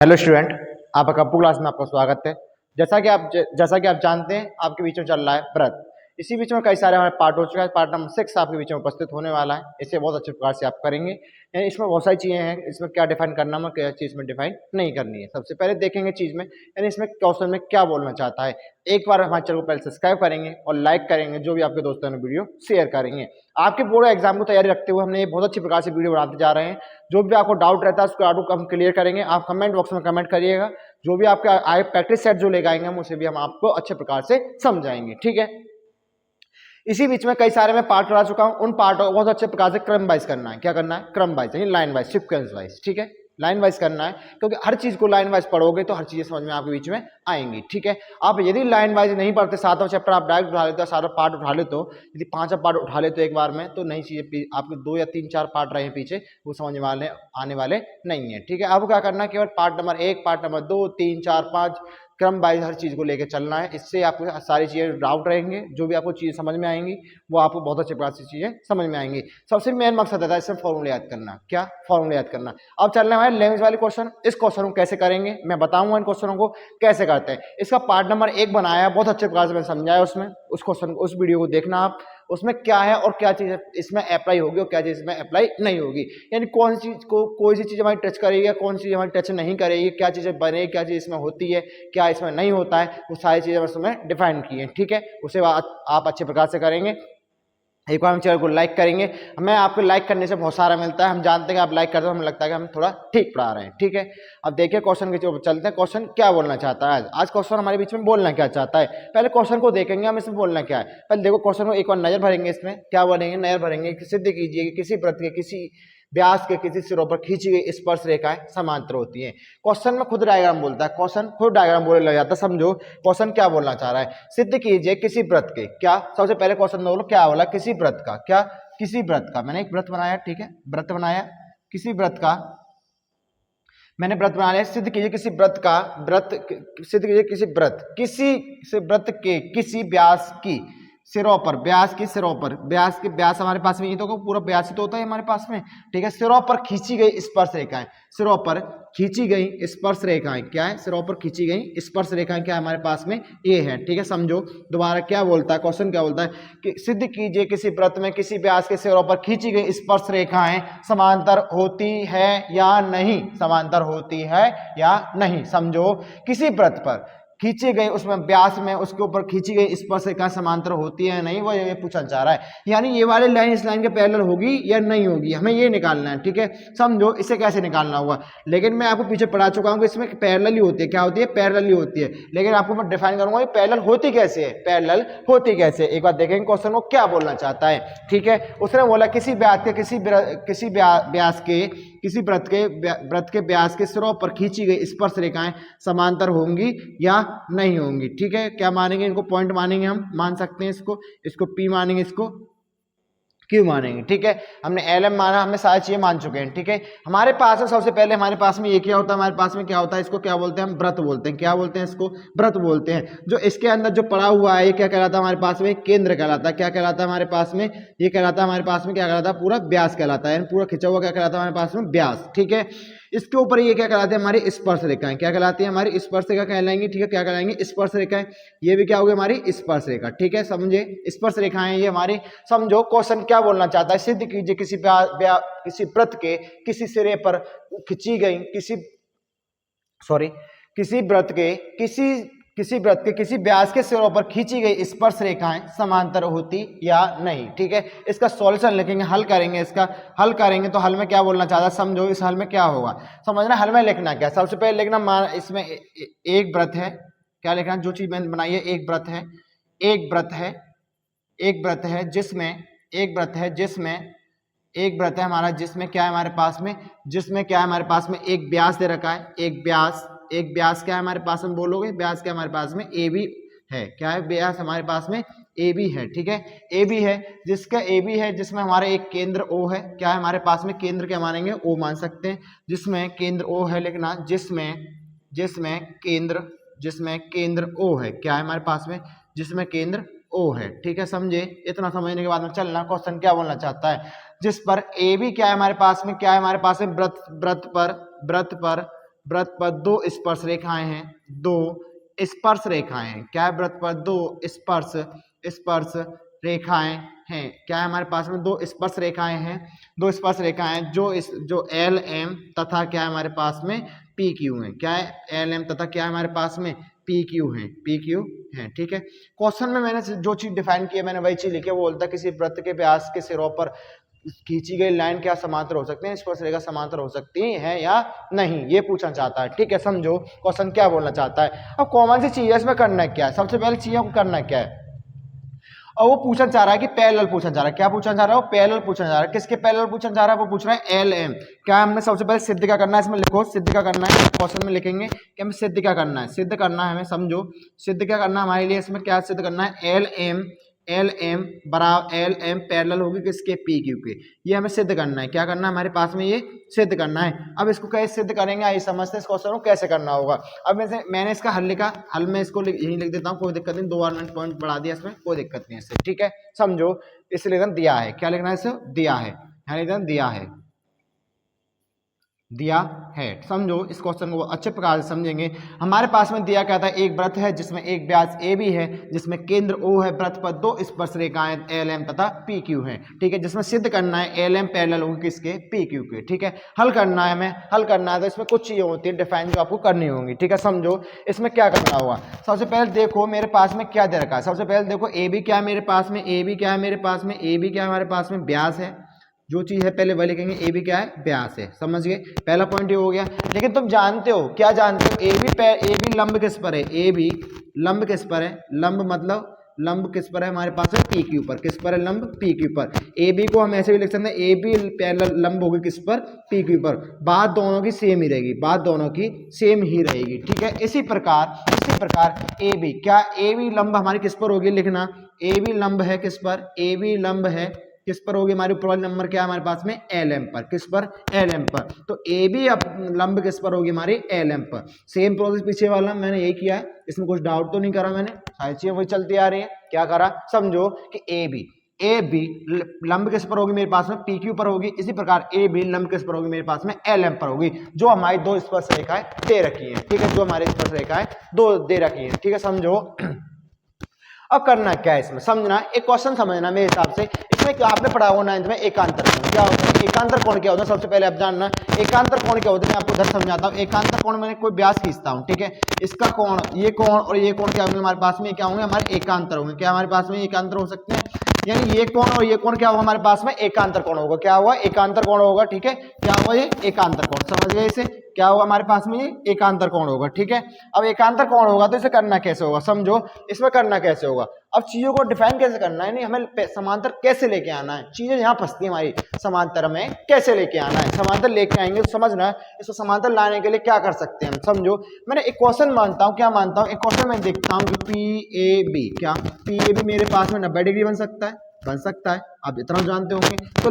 Hello student, आपका Kappu class में आपका स्वागत है। जैसा कि आप जानते हैं, आपके बीच में चल रहा है व्रत। इसी बीच में कई सारे हमारे पार्ट हो चुका है। पार्ट नंबर 6 आपके बीच में उपस्थित होने वाला है। इसे बहुत अच्छे प्रकार से आप करेंगे। इसमें बहुत सारी चीजें हैं, इसमें क्या डिफाइन करना है, क्या चीज में डिफाइन नहीं करनी है। सबसे पहले देखेंगे चीज में, यानी इसमें क्वेश्चन में क्या बोलना चाहता है। एक बार हमारे चैनल को पहले सब्सक्राइब करेंगे और लाइक करेंगे, जो भी आपके दोस्तों ने वीडियो शेयर करेंगे। आपके पूरे एग्जाम को तैयारी रखते हुए हमने ये बहुत अच्छी प्रकार से वीडियो बनाते जा रहे हैं। जो भी आपको डाउट रहता है उसको डाउट को हम क्लियर करेंगे। आप कमेंट बॉक्स में कमेंट करिएगा। जो भी आपका आए प्रैक्टिस सेट जो लेकर आएंगे हम उसे भी हम आपको अच्छे प्रकार से समझाएंगे, ठीक है। इसी बीच में कई सारे मैं पार्ट करा चुका हूं। उन पार्टों को बहुत अच्छे प्रकार से क्रम वाइज करना है। क्या करना है? क्रम वाइज, यानी लाइन वाइज, सीक्वेंस वाइज, ठीक है। लाइन वाइज करना है, क्योंकि हर चीज को लाइन वाइज पढ़ोगे तो हर चीजें समझ में आपके बीच में आएंगी, ठीक है। आप यदि लाइन वाइज नहीं पढ़ते, सातवां चैप्टर आप डायरेक्ट उठा लेते हो, सारा पार्ट उठा लेते हो, यदि पांचवा पार्ट उठा लेते हो एक बार में, तो नई चीजें आपके 2 या 3 4 पार्ट रहे पीछे, वो समझ वाले आने वाले नहीं है, ठीक है। अब क्या करना है, केवल पार्ट नंबर 1, पार्ट नंबर 2, 3, 4, 5 क्रम वाइज हर चीज को लेकर चलना है। इससे आपको सारी चीजें डाउट रहेंगे, जो भी आपको चीजें समझ में आएंगी वो आपको बहुत अच्छे प्रकार से चीजें समझ में आएंगी। सबसे मेन मकसद है इसमें फॉर्मूले याद करना। क्या? फॉर्मूले याद करना। अब चलने वाले लैंग्वेज वाले क्वेश्चन। इस क्वेश्चन को कैसे करेंगे मैं बताऊंगा, इन क्वेश्चनों को कैसे करते हैं। इसका पार्ट नंबर 1 बनाया, बहुत अच्छे प्रकार से मैंने समझाया उसमें। उस क्वेश्चन उस वीडियो को देखना आप, उसमें क्या है और क्या चीज इसमें अप्लाई होगी और क्या चीज इसमें अप्लाई नहीं होगी। यानी कौन सी चीज को, कोई सी चीज हमारी टच करेगी, कौन सी चीज हमारी टच नहीं करेगी, क्या चीजें बनेगी, क्या चीज इसमें होती है, क्या इसमें नहीं होता है, वो सारी चीजें उसमें डिफाइन की है, ठीक है। उसे आप अच्छे प्रकार से करेंगे। एक बार हम चैनल को लाइक करेंगे। हमें आपको लाइक करने से बहुत सारा मिलता है। हम जानते हैं कि आप लाइक करते हो, हमें लगता है कि हम थोड़ा ठीक पढ़ा रहे हैं, ठीक है। अब देखिए क्वेश्चन के ऊपर चलते हैं। क्वेश्चन क्या बोलना चाहता है आज क्वेश्चन हमारे बीच में बोलना क्या चाहता है। पहले क्वेश्चन को देखेंगे हम, इसमें बोलना क्या है। पहले देखो क्वेश्चन को एक बार नजर भरेंगे। इसमें क्या बोलेंगे? नजर भरेंगे। सिद्ध कीजिए कि किसी वृत्त के किसी व्यास के किसी सिरों पर खींची गई स्पर्श रेखाएं समांतर होती हैं। क्वेश्चन में खुद डायग्राम बोलता है, क्वेश्चन खुद डायग्राम बोलने लग जाता है। समझो क्वेश्चन क्या बोलना चाह रहा है। सिद्ध कीजिए किसी वृत्त के, क्या सबसे पहले क्वेश्चन बोलो क्या बोला, किसी वृत्त का। क्या? किसी वृत्त का। मैंने एक वृत्त बनाया, ठीक है, वृत्त बनाया, किसी वृत्त का मैंने वृत्त बना लिया। सिद्ध कीजिए किसी वृत्त का, सिद्ध कीजिए किसी वृत्त, किसी से वृत्त के किसी व्यास की सिरों पर, व्यास की सिरों पर, व्यास के व्यास हमारे पास में ये तो पूरा व्यास ही तो होता है हमारे पास में, ठीक है। सिरों पर खींची गई स्पर्श रेखाएं, सिरों पर खींची गई स्पर्श रेखाएं क्या है? सिरों पर खींची गई स्पर्श रेखाएं क्या है हमारे पास में? ये है, ठीक है। समझो दोबारा क्या बोलता है क्वेश्चन, क्या बोलता है कि सिद्ध कीजिए किसी वृत्त में किसी व्यास के सिरों पर खींची गई स्पर्श रेखाएं समांतर होती है या नहीं, समांतर होती है या नहीं। समझो किसी वृत्त पर खींचे गए, उसमें व्यास में उसके ऊपर खींची गई स्पर्श रेखा समांतर होती है या नहीं, वो ये पूछना चाह रहा है। यानी ये वाली लाइन इस लाइन के पैरेलल होगी या नहीं होगी, हमें ये निकालना है, ठीक है। समझो इसे कैसे निकालना होगा। लेकिन मैं आपको पीछे पढ़ा चुका हूं कि इसमें पैरेलल ही होती है। क्या होती है? पैरेलल ही होती है। लेकिन आपको मैं डिफाइन करूंगा ये पैरेलल होती कैसे है, पैरेलल होती कैसे। एक बार देखेंगे क्वेश्चन को क्या बोलना चाहता है, ठीक है। उसने बोला किसी व्यास के किसी व्यास के किसी व्रत के व्यास के सिरों पर खींची गई स्पर्श रेखाएं समांतर होंगी या नहीं होंगी, ठीक है। क्या मानेंगे? इनको पॉइंट मानेंगे, हम मान सकते हैं इसको पी मानेंगे, इसको क्यों मानेंगे, ठीक है। हमने एल एम माना, हमने सारी चीजें मान चुके हैं, ठीक है। हमारे पास है सबसे पहले हमारे पास में ये क्या होता है, हमारे पास में क्या होता है, इसको क्या बोलते हैं हम? व्रत बोलते हैं। क्या बोलते हैं इसको? व्रत बोलते हैं। जो इसके अंदर जो पड़ा हुआ है ये क्या कहलाता है हमारे पास में? केंद्र कहलाता है। क्या कहलाता है हमारे पास में? ये कहलाता है हमारे पास में, क्या कहलाता है? पूरा व्यास कहलाता है, पूरा खिंचा हुआ क्या कहलाता है हमारे पास में? व्यास, ठीक है। इसके ऊपर ये क्या कहलाते हैं? हमारी स्पर्श रेखाएं। क्या कहलाती है? हमारी स्पर्श रेखा कहलाएंगी, ठीक है। क्या कहलाएंगी? स्पर्श रेखाएं। ये भी क्या होगी? हमारी स्पर्श रेखा, ठीक है। समझे, स्पर्श रेखाएं ये हमारी। समझो क्वेश्चन क्या बोलना चाहता है। सिद्ध कीजिए किसी वृत्त के किसी सिरे पर खींची गई किसी व्रत के किसी व्यास के सिरों पर खींची गई स्पर्श रेखाएं समांतर होती या नहीं, ठीक है। इसका सॉल्यूशन लिखेंगे, हल करेंगे, इसका हल करेंगे। तो हल में क्या बोलना चाहता है समझो, इस हल में क्या होगा समझना। हल में लिखना क्या? सबसे पहले लिखना इसमें एक व्रत है। क्या लिखना? जो चीज मैंने बनाई है, एक व्रत है, एक व्रत है, एक व्रत है जिसमें एक व्रत है हमारा, जिसमें क्या है हमारे पास में, जिसमें क्या है हमारे पास में? एक व्यास दे रखा है, एक व्यास क्या है हमारे पास में? बोलोगे व्यास क्या हमारे पास में? ए बी है। क्या है? व्यास हमारे पास में ए बी है, ठीक है। ए बी है, जिसका ए बी है, जिसमें हमारा एक केंद्र ओ है। क्या है हमारे पास में? केंद्र क्या मानेंगे? ओ मान सकते हैं। जिसमें केंद्र ओ है लिखना, जिसमें केंद्र ओ है। क्या है हमारे पास में? जिसमें केंद्र ओ है, ठीक है। समझे, इतना समझने के बाद में चलना क्वेश्चन क्या बोलना चाहता है। जिस पर ए बी क्या है हमारे पास में? क्या है हमारे पास में? व्रत वृत्त पर दो स्पर्श रेखाएं हैं, दो स्पर्श रेखाएं हैं। क्या है? वृत्त पर दो स्पर्श रेखाएं हैं। क्या है? हमारे पास में दो स्पर्श रेखाएं हैं, दो स्पर्श रेखाएं जो एल एम तथा क्या है हमारे पास में पी क्यू है। क्या है? एल एम तथा क्या है हमारे पास में पी क्यू है। ठीक है, क्वेश्चन में मैंने जो चीज डिफाइन की है मैंने वही चीज लिखी है। वो बोलता है किसी वृत्त के व्यास के सिरों पर खींची गई लाइन क्या समांतर हो सकते हैं, स्पर्श रेखा समांतर हो सकती है या नहीं, ये पूछना चाहता है। ठीक है, समझो क्वेश्चन क्या बोलना चाहता है। अब कॉमन सी चीज है, इसमें करना क्या है? सबसे पहले चीजों को करना क्या है, और वो पूछना चाह रहा है कि पैरेलल पूछना चाह रहा है। क्या पूछना चाह रहा है? वो पैरेलल पूछना चाह रहा है। किसके पैरेलल पूछना चाह रहा है? वो पूछ रहा है एल एम। क्या हमने सबसे पहले सिद्ध क्या करना है, इसमें लिखो सिद्ध क्या करना है, क्वेश्चन में लिखेंगे कि हमें सिद्ध क्या करना है। सिद्ध करना है हमें, समझो सिद्ध क्या करना है हमारे लिए, इसमें क्या सिद्ध करना है, एल एम बराबर एल एम पैरेलल होगी किसके, पी क्यू के। ये हमें सिद्ध करना है। क्या करना है हमारे पास में, ये सिद्ध करना है। अब इसको कैसे सिद्ध करेंगे आइए समझते हैं इस क्वेश्चन को कैसे करना होगा। अब मैंने इसका हल लिखा, हल में इसको यही लिख देता हूँ, कोई दिक्कत नहीं, 2 और पॉइंट बढ़ा दिया इसमें, कोई दिक्कत नहीं है इससे। ठीक है, समझो इसलिए दिया है। क्या लिखना है इसे? दिया है, दिया है। समझो इस क्वेश्चन को अच्छे प्रकार से समझेंगे। हमारे पास में दिया क्या था, एक वृत्त है जिसमें एक व्यास ए बी है, जिसमें केंद्र ओ है, वृत्त पर दो स्पर्श रेखाएं एल एम तथा पी क्यू है। ठीक है, जिसमें सिद्ध करना है एल एम पैरेलल होगी किसके, पी क्यू के। ठीक है, हल करना है हमें, हल करना है तो इसमें कुछ चीजें होती है डिफाइन जो आपको करनी होंगी। ठीक है, समझो इसमें क्या करना होगा। सबसे पहले देखो मेरे पास में क्या दे रखा है। सबसे पहले देखो ए बी क्या है मेरे पास में, ए बी क्या है मेरे पास में, ए बी क्या है हमारे पास में, व्यास है। जो चीज है पहले वह लिखेंगे, ए बी क्या है, व्यास है। समझ गए, पहला पॉइंट ये हो गया। लेकिन तुम जानते हो, क्या जानते हो, ए बी लंब किस पर है, ए बी लंब किस पर है, लंब मतलब लंब किस पर है हमारे पास है, पी क्यू पर। किस पर है, लंब पी क्यू पर। ए बी को हम ऐसे भी लिख सकते हैं, ए बी पैरेलल लंब होगी किस पर, पी क्यू पर। बात दोनों की सेम ही रहेगी, बात दोनों की सेम ही रहेगी। ठीक है, इसी प्रकार ए बी, क्या ए बी लंब हमारी किस पर होगी, लिखना ए बी लंब है किस पर, ए बी लंब है किस पर होगी, हमारी ऊपर वाली नंबर क्या है हमारे पास में, एल एम पर। किस पर, एल एम पर। तो ए बी अब लंब किस पर होगी हमारी, एल एम पर। सेम प्रोसेस पीछे वाला मैंने यही किया है, इसमें कुछ डाउट तो नहीं करा मैंने, सारी चीजें वही चलती आ रही है। क्या करा, समझो कि ए बी लंब किस पर होगी मेरे पास में, पी क्यू पर होगी। इसी प्रकार ए बी लंब किस पर होगी मेरे पास में, एल एम पर होगी, जो हमारी दो स्पर्श रेखाएं दे रखी है। ठीक है, जो हमारी स्पर्श रेखाएं दो दे रखी है। ठीक है, समझो अब करना क्या है इसमें, समझना एक क्वेश्चन समझना मेरे हिसाब से। इसमें आपने पढ़ा हो 9th में एकांतर कोण क्या होता है, एकांतर कोण क्या होता है सबसे पहले आप जानना। एकांतर कोण क्या होता है मैं आपको इधर समझाता हूँ। एकांतर कोण मैंने कोई व्यास खींचता हूँ, ठीक है, इसका कोण, ये कोण और ये कोण क्या होंगे हमारे पास में, क्या होंगे हमारे एकांतर होंगे। क्या हमारे पास में एकांतर हो सकते हैं, यानी ये कोण और ये कोण क्या होगा हमारे पास में, एकांतर कोण होगा। क्या होगा, एकांतर कोण होगा। ठीक है, क्या होगा ये एकांतर कोण, समझ गए इसे, क्या होगा हमारे पास में ये एकांतर कोण होगा। ठीक है, अब एकांतर कोण होगा तो इसे करना कैसे होगा, समझो इसमें करना कैसे होगा। अब चीजों को डिफाइन कैसे करना है, नहीं हमें समांतर कैसे लेके आना है, चीजें यहाँ फंसती है हमारी, समांतर में कैसे लेके आना है। समांतर लेके आएंगे तो समझना है इसको समांतर लाने के लिए क्या कर सकते हैं हम। समझो मैंने एक क्वेश्चन मानता हूँ, क्या मानता हूँ, एक क्वेश्चन मैं देखता हूँ कि पी ए बी, क्या पी ए बी मेरे पास में 90 डिग्री बन सकता है, बन सकता है, आप इतना जानते होंगे। तो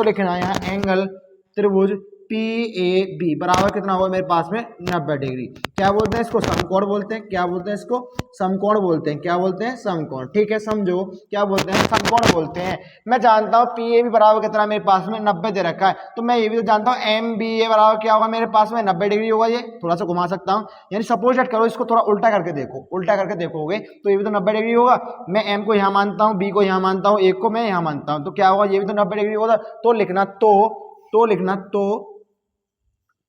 लिखना यहाँ एंगल त्रिभुज पी ए बी बराबर कितना होगा मेरे पास में 90 डिग्री। क्या बोलते हैं इसको, समकोण बोलते हैं। क्या बोलते हैं इसको, समकोण बोलते हैं। क्या बोलते हैं, समकोण। ठीक है, समझो क्या बोलते हैं, समकोण बोलते हैं। मैं जानता हूँ पी ए बी बराबर कितना मेरे पास में 90 दे रखा है, तो मैं ये भी तो जानता हूँ एम बी ए बराबर क्या होगा मेरे पास में 90 डिग्री होगा। ये थोड़ा सा घुमा सकता हूँ, यानी सपोज दैट करो, इसको थोड़ा उल्टा करके देखो, उल्टा करके देखोगे तो ये भी तो 90 डिग्री होगा। मैं एम को यहाँ मानता हूँ, बी को यहाँ मानता हूँ, एक को मैं यहाँ मानता हूँ, तो क्या होगा, ये भी तो 90 डिग्री होगा। तो लिखना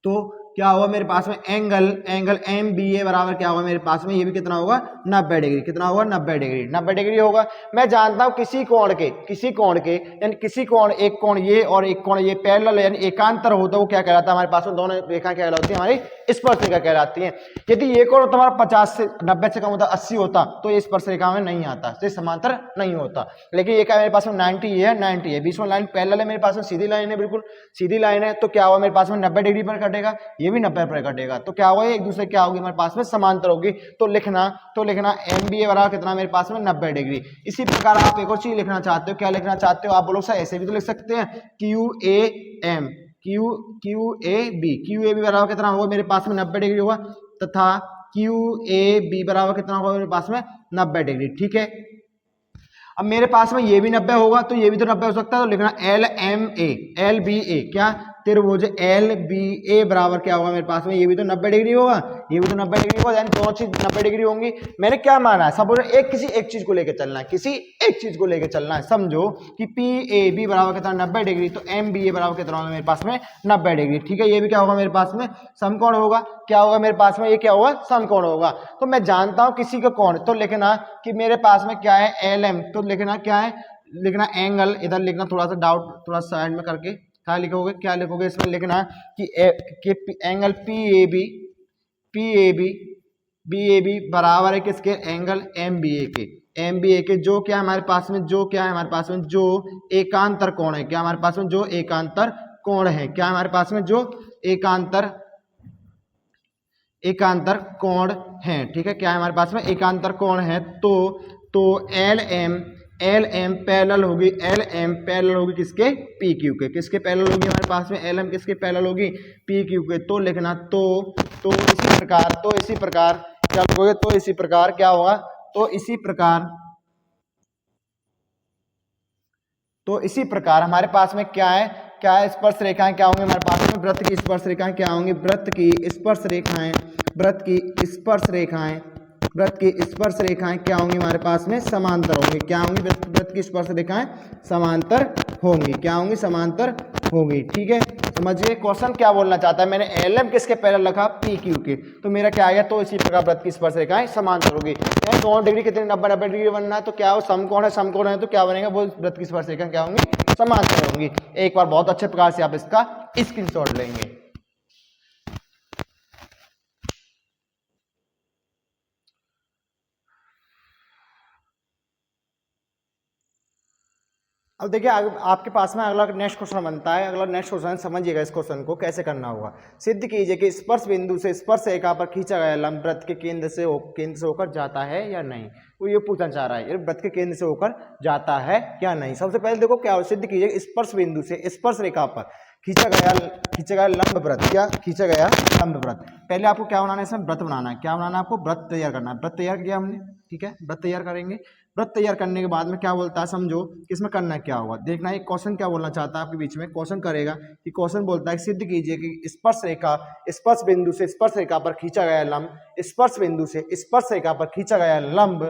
तो क्या होगा मेरे पास में एंगल एम बी ए बराबर क्या होगा मेरे पास में, ये भी कितना होगा 90 डिग्री। कितना होगा 90 डिग्री, 90 डिग्री होगा। मैं जानता हूं किसी कोण के यानी किसी कोण, एक कोण ये और एक कोण ये पैरेलल यानी एकांतर होता है, वो क्या कहलाता है हमारे पास में, दोनों रेखा क्या कहलाती है हमारी स्पर्श रेखा कहलाती है। यदि ये कोण तुम्हारा 50 से 90 से कम होता, 80 होता, तो ये स्पर्श रेखा में नहीं आता, तो समांतर नहीं होता। लेकिन ये क्या मेरे पास में 90 है, 90 है, बीच में लाइन पैरेलल है मेरे पास में, सीधी लाइन है, बिल्कुल सीधी लाइन है। तो क्या होगा मेरे पास में 90 डिग्री पर कटेगा, ये भी 90 पर कटेगा, तो क्या होगा एक दूसरे क्या होगी हमारे पास में समांतर होगी। तो लिखना एम बी ए बराबर कितना मेरे पास में 90 डिग्री। इसी प्रकार आप एक और चीज लिखना चाहते हो, क्या लिखना चाहते हो आप बोलो सर, ऐसे भी तो लिख सकते हैं क्यू ए बी बराबर कितना होगा मेरे पास में 90 डिग्री होगा, तथा क्यू ए बी बराबर कितना होगा मेरे पास में 90 डिग्री। ठीक है, अब मेरे पास में ये भी 90 होगा तो ये भी तो 90 हो सकता है, तो लिखना एल बी ए क्या त्रिभुज एल बी ए बराबर क्या होगा मेरे पास में, ये भी तो 90 डिग्री होगा, ये भी तो 90 डिग्री होगा, यानी दोनों चीज 90 डिग्री होंगी। मैंने क्या माना है, सब किसी एक चीज को लेकर चलना है, किसी एक चीज को लेकर चलना है। समझो कि पी ए बी बराबर कितना 90 डिग्री, तो एम बी ए बराबर कितना होगा मेरे पास में 90 डिग्री। ठीक है, ये भी क्या होगा मेरे पास में समकोण होगा। क्या होगा मेरे पास में, ये क्या होगा समकोण होगा। तो मैं जानता हूं किसी का कोण, तो लिखना कि मेरे पास में क्या है एल एम, तो लिखना क्या है, लिखना एंगल, इधर लिखना थोड़ा सा डाउट थोड़ा साइड में करके क्या लिखोगे, क्या लिखोगे इसमें लिखना कि एंगल पी ए बी बराबर है किसके, एंगल एम बी ए के जो क्या है हमारे पास में, जो क्या है हमारे पास में, जो एकांतर कोण है, क्या हमारे पास में जो एकांतर कोण है, क्या हमारे पास में जो एकांतर कोण है। ठीक है, क्या है हमारे पास में एकांतर कोण है। तो एल एम पैरेलल होगी किसके, पी क्यू के। किसके पैरेलल होगी हमारे पास में, एल एम किसके पैरेलल होगी, पी क्यू के। तो लिखना तो इसी प्रकार क्या लिखोगे, तो इसी प्रकार क्या होगा, तो इसी प्रकार हमारे पास में क्या है स्पर्श रेखाएं क्या होंगी हमारे पास में, वृत्त की स्पर्श रेखाएं क्या होंगी, वृत्त की स्पर्श रेखाएं क्या होंगी हमारे पास में, समांतर होंगी। क्या होंगी, वृत्त की स्पर्श रेखाएं समांतर होंगी, क्या होंगी, समांतर होंगी। ठीक है, समझिए क्वेश्चन क्या बोलना चाहता है, मैंने एल एम किसके पैरेलल रखा, पी क्यू के, तो मेरा क्या आएगा, तो इसी प्रकार वृत्त की स्पर्श रेखाएं समांतर होगी। दोनों डिग्री कितनी 90 डिग्री बनना है, तो क्या हो समकोण है तो क्या बनेगा, वो वृत्त की स्पर्श रेखाएं क्या होंगी, समांतर होंगी। एक बार बहुत अच्छे प्रकार से आप इसका स्क्रीनशॉट लेंगे। अब देखिए आपके पास में अगला नेक्स्ट क्वेश्चन बनता है। अगला नेक्स्ट क्वेश्चन समझिएगा, इस क्वेश्चन को कैसे करना होगा। सिद्ध कीजिए कि स्पर्श बिंदु से स्पर्श रेखा पर खींचा गया लंब वृत्त के केंद्र से होकर जाता है या नहीं। वो ये पूछना चाह रहा है, वृत्त के केंद्र से होकर जाता है या नहीं। सबसे पहले देखो क्या सिद्ध कीजिए, स्पर्श बिंदु से स्पर्श रेखा पर खींचा गया लंब वृत्त, क्या खींचा गया लंब वृत्त। पहले आपको क्या बनाना है, इसमें वृत्त बनाना है। क्या बनाना है आपको, वृत्त तैयार करना है। वृत्त तैयार किया हमने, ठीक है, वृत्त तैयार करेंगे। वृत्त तैयार करने के बाद में क्या बोलता है, समझो कि इसमें करना क्या होगा। देखना है क्वेश्चन क्या बोलना चाहता है आपके बीच में, क्वेश्चन करेगा कि क्वेश्चन बोलता है सिद्ध कीजिए कि स्पर्श बिंदु से स्पर्श रेखा पर खींचा गया लंब, स्पर्श बिंदु से स्पर्श रेखा पर खींचा गया लंब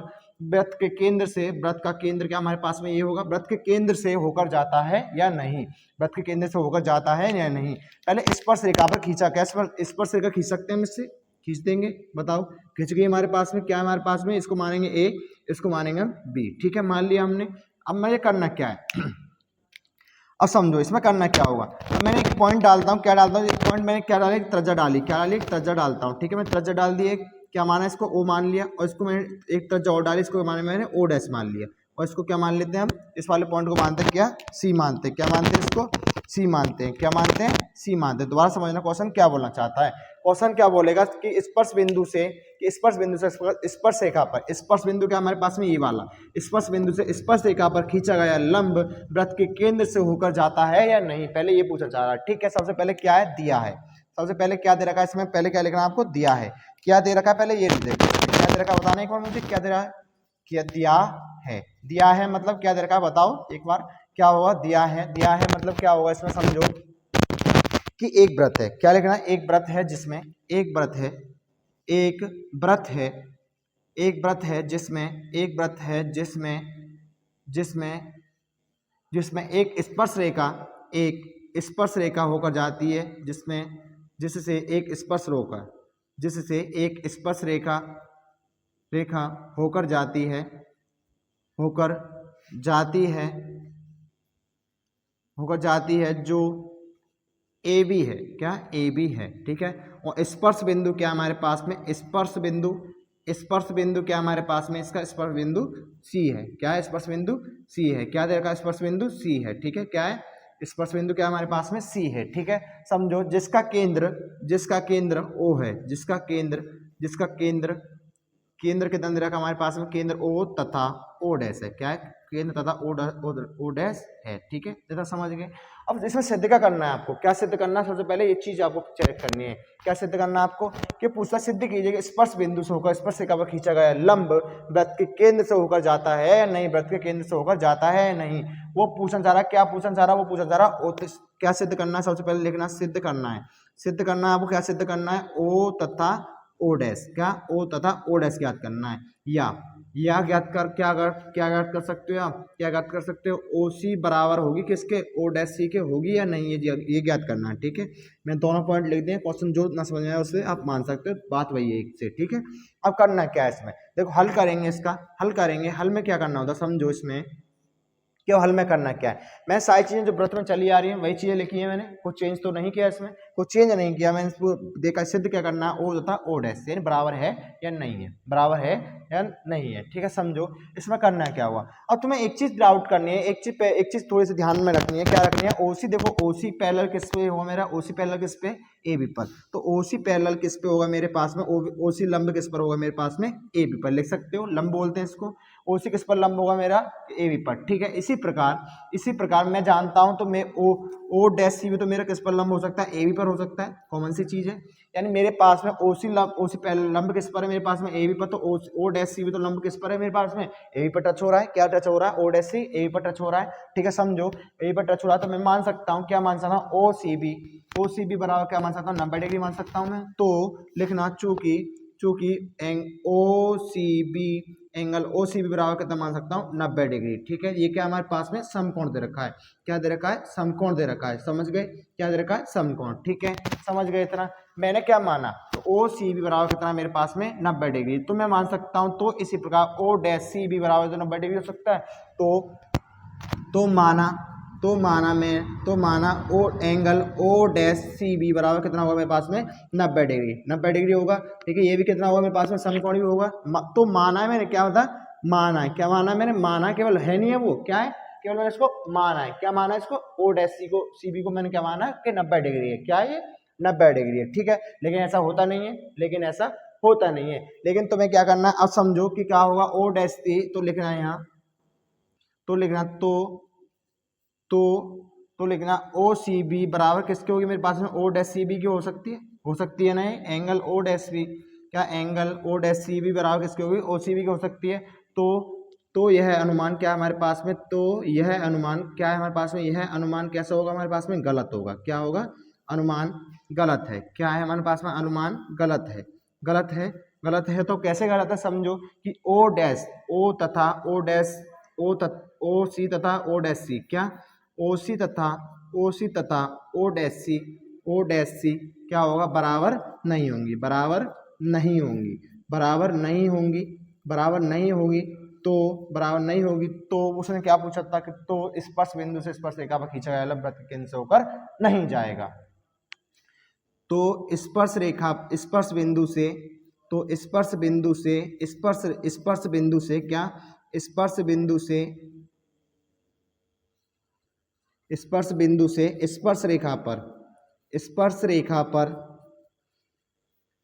वृत्त के केंद्र से, वृत्त का केंद्र क्या हमारे पास में ये होगा, वृत्त के केंद्र से होकर जाता है या नहीं, वृत्त के केंद्र से होकर जाता है या नहीं। पहले स्पर्श रेखा पर खींचा, क्या स्पर्श रेखा खींच सकते हैं, इससे खींच देंगे, बताओ खींच गई हमारे पास में। क्या हमारे पास में, इसको मानेंगे ए, इसको मानेंगे बी। ठीक है, मान लिया हमने। अब मुझे करना क्या है, अब समझो इसमें करना क्या होगा। अब मैंने एक पॉइंट डालता हूँ, क्या डालता हूँ, एक पॉइंट मैंने क्या डाला, एक त्रिज्या डाली, क्या डाली, त्रिज्या डालता हूँ। ठीक है, मैं त्रिज्या डाल दी, एक क्या माना इसको ओ मान लिया, और इसको मैंने एक त्रिज्या और डाली, इसको माने मैंने ओ डैश मान लिया, और इसको क्या मान लेते हैं हम, इस वाले पॉइंट को मानते हैं क्या, सी मानते हैं। क्या मानते हैं इसको, सी मानते हैं। क्या मानते हैं, सी मानते हैं। दोबारा समझना क्वेश्चन क्या बोलना चाहता है। क्वेश्चन क्या बोलेगा कि स्पर्श बिंदु से स्पर्श रेखा पर, स्पर्श बिंदु क्या हमारे पास में ये वाला, स्पर्श बिंदु से स्पर्श रेखा पर खींचा गया लंब वृत्त के केंद्र से होकर जाता है या नहीं, पहले ये पूछना चाह रहा है। ठीक है, सबसे पहले क्या है, दिया है। सबसे पहले क्या दे रखा है इसमें, पहले क्या लिखना है आपको, दिया है। क्या दे रखा है, पहले ये देखो क्या दे रखा है, बताना एक बार मुझे, क्या दे रहा है, क्या दिया है मतलब क्या दे रखा है, बताओ एक बार क्या होगा। दिया है मतलब क्या होगा, इसमें समझो कि एक व्रत है, क्या लिखना है, एक व्रत है जिसमें जिसमें एक स्पर्श रेखा होकर जाती है, जिससे एक स्पर्श रेखा होकर जाती है जो ए बी है, क्या ए बी है। ठीक है, और स्पर्श बिंदु क्या हमारे पास में, स्पर्श बिंदु क्या हमारे पास में, इसका स्पर्श बिंदु सी है। क्या है, स्पर्श बिंदु सी है। क्या देखा, स्पर्श बिंदु सी है। ठीक है, क्या है, स्पर्श बिंदु क्या हमारे पास में, सी है। ठीक है, समझो जिसका केंद्र ओ है, जिसका केंद्र कितना दे रखा हमारे पास में, केंद्र ओ तथा ओ डैश है। क्या है, केंद्र तथा ओ डैश है। ठीक है, जैसा समझ गए। अब इसमें सिद्ध क्या करना है आपको, क्या सिद्ध करना है, सबसे पहले ये चीज आपको चेक करनी है। क्या सिद्ध करना है आपको कि पूछता सिद्ध कीजिए कि स्पर्श बिंदु से होकर स्पर्श रेखा पर खींचा गया लंब वृत्त के केंद्र से होकर जाता है या नहीं, वृत्त के केंद्र से होकर जाता है या नहीं, वो पूछना चाह रहा है। क्या पूछना चाह रहा है, वो पूछना चाह रहा है क्या सिद्ध करना है, सबसे पहले लिखना सिद्ध करना है। सिद्ध करना है आपको, क्या सिद्ध करना है, ओ तथा ओ डैश, क्या ओ तथा ओ डैश ज्ञात करना है। या ज्ञात कर क्या ज्ञात कर सकते हो आप, क्या ज्ञात कर सकते हो, ओ सी बराबर होगी किसके, ओ डैश सी के होगी या नहीं, ये ज्ञात करना है। ठीक है, मैं दोनों पॉइंट लिख दिए, क्वेश्चन जो ना समझ में आए उससे आप मान सकते हो, बात वही है एक से। ठीक है, अब करना क्या है इसमें, देखो हल करेंगे, इसका हल करेंगे। हल में क्या करना होता है समझो, इसमें क्यों हल में करना क्या है, मैं सारी चीजें जो व्रत में चली आ रही हैं वही चीजें लिखी है मैंने, कुछ चेंज तो नहीं किया इसमें, कुछ चेंज नहीं किया मैंने। इसको देखा सिद्ध क्या करना है, ओ तथा ओ डैश यानी बराबर है या नहीं है, बराबर है या नहीं है। ठीक है, समझो इसमें करना क्या हुआ। अब तुम्हें एक चीज डाउट करनी है, एक चीज थोड़ी सी ध्यान में रखनी है, क्या रखनी है, ओसी देखो, ओसी पैरेलल किस पे होगा मेरा, ओसी पैरेलल किस पे, ए बी पर, तो ओसी पैरेलल किस पे होगा मेरे पास में, ओसी लंब किस पर होगा मेरे पास में, ए बी पर लिख सकते हो, लंब बोलते हैं इसको। ओसी किस पर लंब होगा मेरा, ए बी पर। ठीक है, इसी प्रकार मैं जानता हूं तो मैं ओ डैश सी भी तो मेरा किस पर लंब हो सकता है, ए बी पर हो सकता है, कॉमन सी चीज है। यानी मेरे पास में ओसी लंब किस पर है मेरे पास में, ए बी पर, तो ओ डैश सी भी तो लंब किस पर है मेरे पास में, ए बी पर टच हो रहा है। क्या टच हो रहा है, O dash C A B पर टच हो रहा है। ठीक है, समझो ए बी पर टच हो रहा है तो मैं मान सकता हूँ, क्या मान सकता हूँ, ओ सी बी बराबर क्या मान सकता हूँ, 90 डिग्री मान सकता हूँ मैं। तो लिखना चूंकि एंगल ओ सी बी बराबर कितना मान सकता हूँ, 90 डिग्री। ठीक है, ये क्या हमारे पास में समकोण दे रखा है, क्या दे रखा है, समकोण दे रखा है, समझ गए, क्या दे रखा है, समकोण। ठीक है, समझ गए इतना। मैंने क्या माना, तो ओ सी बी बराबर कितना मेरे पास में 90 डिग्री, तो मैं मान सकता हूँ, तो इसी प्रकार ओ डैश सी बी बराबर तो 90 डिग्री हो सकता है। तो माना O angle O dash C B बराबर कितना होगा मेरे पास में, 90 डिग्री होगा। ठीक है, ये भी कितना होगा मेरे पास में, समकोण भी होगा। तो माना है मैंने, क्या होता है, माना है, क्या माना है मैंने, माना केवल है नहीं है वो, क्या है, केवल मैंने इसको माना है। क्या माना है इसको, ओ डैश सी बी को मैंने क्या माना है कि 90 डिग्री है, क्या है ये 90 डिग्री है। ठीक है, लेकिन ऐसा होता नहीं है, लेकिन तुम्हें क्या करना है, अब समझो कि क्या होगा, ओ डैश सी, तो लिखना है यहाँ, तो लिखना तो लिखना ओ सी बी बराबर किसके होगी मेरे पास में, ओ डैश सी बी की हो सकती है नहीं, एंगल ओ डैश बी, क्या angle O dash C B बराबर किसकी होगी, ओ सी बी की हो सकती है। तो यह अनुमान क्या है हमारे पास में, तो यह अनुमान क्या है हमारे पास में, यह अनुमान कैसा होगा हमारे पास में, गलत होगा। क्या होगा, अनुमान गलत है। क्या है हमारे पास में, अनुमान गलत है। तो कैसे गलत है, समझो कि ओ डैश ओ सी तथा ओ डैश सी, क्या ओ सी तथा ओ डैश सी क्या होगा, बराबर नहीं होंगी। तो उसने क्या पूछा था कि तो स्पर्श बिंदु से स्पर्श रेखा पर खींचा गया लंब वृत्त के केंद्र से होकर नहीं जाएगा। तो स्पर्श बिंदु से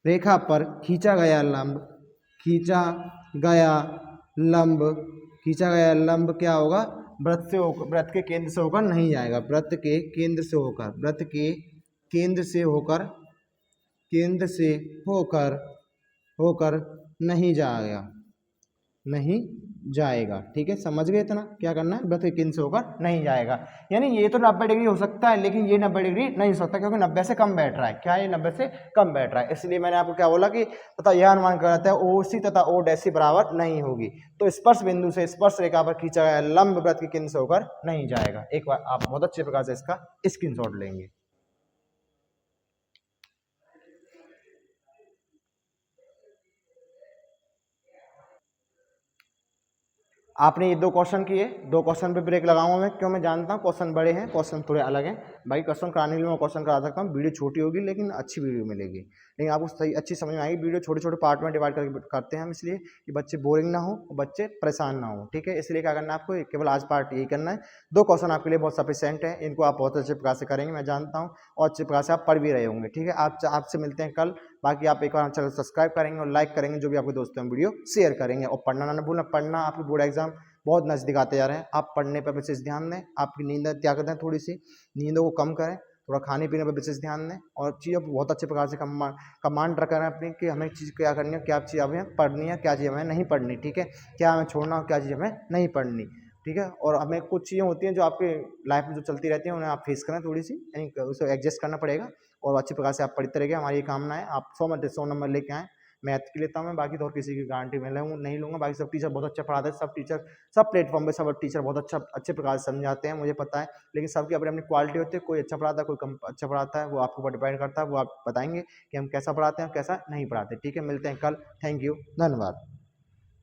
रेखा पर खींचा गया लंब क्या होगा, वृत्त के केंद्र से होकर नहीं जाएगा, वृत्त के केंद्र से होकर नहीं जाएगा। ठीक है, समझ गए इतना, क्या करना है, वृत्त के केंद्र से होकर नहीं जाएगा। यानी ये तो 90 डिग्री हो सकता है, लेकिन ये 90 डिग्री नहीं हो सकता, क्योंकि 90 से कम बैठ रहा है। क्या ये 90 से कम बैठ रहा है, इसलिए मैंने आपको क्या बोला कि तथा यह अनुमान करता है ओ सी तथा ओ डैश सी बराबर नहीं होगी। तो स्पर्श बिंदु से स्पर्श रेखा पर खींचा गया लंब वृत्त के केंद्र से होकर नहीं जाएगा। एक बार आप बहुत अच्छे प्रकार से इसका स्क्रीनशॉट लेंगे। आपने ये 2 क्वेश्चन किए, 2 क्वेश्चन पे ब्रेक लगाऊंगा मैं, क्यों, मैं जानता हूँ क्वेश्चन बड़े हैं, क्वेश्चन थोड़े अलग हैं भाई। क्वेश्चन कराने के लिए मैं क्वेश्चन करा सकता हूँ, वीडियो छोटी होगी लेकिन अच्छी वीडियो मिलेगी, लेकिन आपको सही अच्छी समझ में आएगी। वीडियो छोटे छोटे पार्ट में डिवाइड करते हैं हम, इसलिए कि बच्चे बोरिंग ना हो, बच्चे परेशान ना हो। ठीक है, इसलिए क्या करना है आपको, केवल आज पार्ट यही करना है। 2 क्वेश्चन आपके लिए बहुत सफिशिएंट है, इनको आप बहुत अच्छे प्रकार से करेंगे, मैं जानता हूँ, और अच्छे प्रकार से आप पढ़ भी रहे होंगे। ठीक है, आपसे मिलते हैं कल। बाकी आप एक बार चैनल सब्सक्राइब करेंगे और लाइक करेंगे, जो भी आपके दोस्तों में वीडियो शेयर करेंगे, और पढ़ना ना भूलना, पढ़ना आपके बोर्ड एग्जाम बहुत नज़दीक आते जा रहे हैं। आप पढ़ने पर विशेष ध्यान दें, आपकी नींद त्याग दें, थोड़ी सी नींदों को कम करें, थोड़ा खाने पीने पर विशेष ध्यान दें और चीज़ों पर बहुत अच्छे प्रकार से कमांड रखें अपनी कि हमें चीज़ क्या करनी है, क्या चीज़ हमें पढ़नी है, क्या चीज़ हमें नहीं पढ़नी, ठीक है, क्या हमें छोड़ना और क्या चीज़ हमें नहीं पढ़नी, ठीक है। और हमें कुछ चीज़ें होती हैं जो आपके लाइफ में जो चलती रहती हैं, उन्हें आप फेस करें थोड़ी सी, यानी उसे एडजस्ट करना पड़ेगा और अच्छी प्रकार से आप पढ़ते रहिए। हमारी ये कामना है आप 100 नंबर लेके आएँ। मैथ के लेता हूँ मैं, बाकी तो और किसी की गारंटी मैं नहीं लूँगा। बाकी सब टीचर बहुत अच्छा पढ़ाते हैं, सब टीचर सब प्लेटफॉर्म पे सब टीचर बहुत अच्छे प्रकार से समझाते हैं, मुझे पता है। लेकिन सबकी अपनी अपनी क्वालिटी होती है, कोई अच्छा पढ़ाता है, कोई कम अच्छा पढ़ाता है, वो आपके ऊपर डिपेंड करता है। वो आप बताएंगे कि हम कैसा पढ़ाते हैं और कैसा नहीं पढ़ाते, ठीक है। मिलते हैं कल। थैंक यू, धन्यवाद।